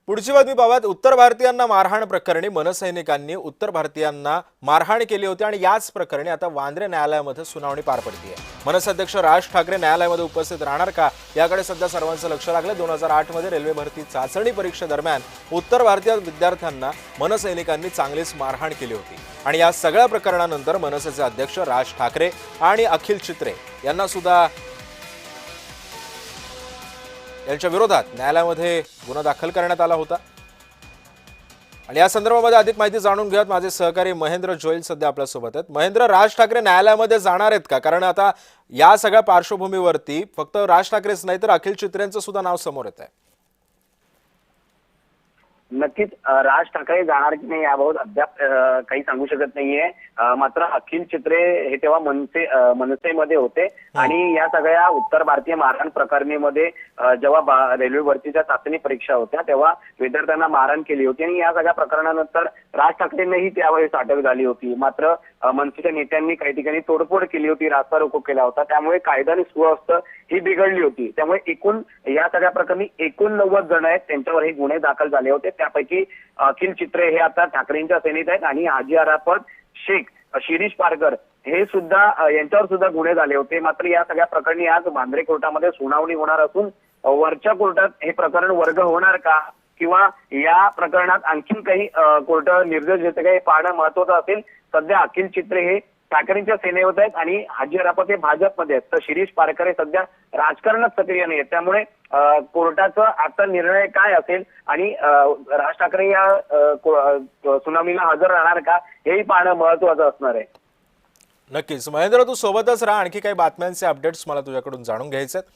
पुढची बातमी पाहत उत्तर भारतीयांना मारहाण प्रकरणी मनसैनिकांनी उत्तर भारतीयांना मारहाण केली होती आणि याच प्रकरणी आता वांद्रे न्यायालयामध्ये सुनावणी पार पडली आहे। मनसे अध्यक्ष राज ठाकरे न्यायालयामध्ये उपस्थित राहणार का याकडे सध्या सर्वांचं लक्ष लागलं। 2008 मध्ये रेल्वे भरती चाचणी परीक्षेदरम्यान उत्तर भारतीय विद्यार्थ्यांना मनसैनिकांनी चांगलीच मारहाण केली होती आणि या सगळ्या प्रकरणानंतर मनसेचे अध्यक्ष राज ठाकरे आणि अखिल चित्रे यांना सुद्धा यांच्या विरोधात न्यायालयामध्ये गुन्हा दाखल करण्यात आला होता। आणि या संदर्भामध्ये अधिक माहिती जाणून घेऊयात माझे सहकारी महेंद्र जोईल सध्या आपल्या सोबत आहेत। महेंद्र, राज ठाकरे न्यायालयामध्ये जाणार आहेत का? कारण आता या सगळ्या पार्श्वभूमीवरती फक्त राज ठाकरेच नाही तर अखिल चित्रेंचं सुद्धा नाव समोर येत आहे। नक्कीच राज ठाकरे जाणार की नाही याबाबत अद्याप काही सांगू शकत नाहीये। मात्र अखिल चित्रे हे तेव्हा मनसेमध्ये होते आणि या सगळ्या उत्तर भारतीय मारहाण प्रकरणीमध्ये जेव्हा रेल्वे भरतीच्या चाचणी परीक्षा होत्या तेव्हा विद्यार्थ्यांना मारहाण केली होती आणि या सगळ्या प्रकरणानंतर राज ठाकरेंनाही त्यावेळेस अटक झाली होती। मात्र मनसेच्या नेत्यांनी काही ठिकाणी तोडफोड केली होती, रास्ता रोको केला होता, त्यामुळे कायदा आणि सुव्यवस्था ही बिघडली होती। त्यामुळे एकूण या सगळ्या प्रकरणी 89 जण आहेत त्यांच्यावर हे गुन्हे दाखल झाले होते। त्यापैकी अखिल चित्रे हे आता ठाकरेंच्या सेनेत आहेत आणि हाजी अराफत शेख, शिरीष पारकर हे सुद्धा यांच्यावर सुद्धा गुन्हे झाले होते। मात्र या सगळ्या प्रकरणी आज वांद्रे कोर्टामध्ये सुनावणी होणार असून वरच्या कोर्टात हे प्रकरण वर्ग होणार का किंवा या प्रकरणात आणखीन काही कोर्ट निर्देश देते का हे पाहणं महत्वाचं असेल। सध्या अखिल चित्रे हे ठाकरेंच्या सेनेवर आहेत आणि हाजी अराफत हे भाजपमध्ये आहेत, तर शिरीष पारकर हे सध्या राजकारणात सक्रिय नाही आहेत। त्यामुळे कोर्टाचा आता निर्णय काय असेल आणि राज ठाकरे या सुनावणीला हजर राहणार का हेही पाहणं महत्वाचं असणार आहे। नक्कीच महेंद्र, तू सोबतच राहा, आणखी काही बातम्यांचे अपडेट्स मला तुझ्याकडून जाणून घ्यायचे आहेत।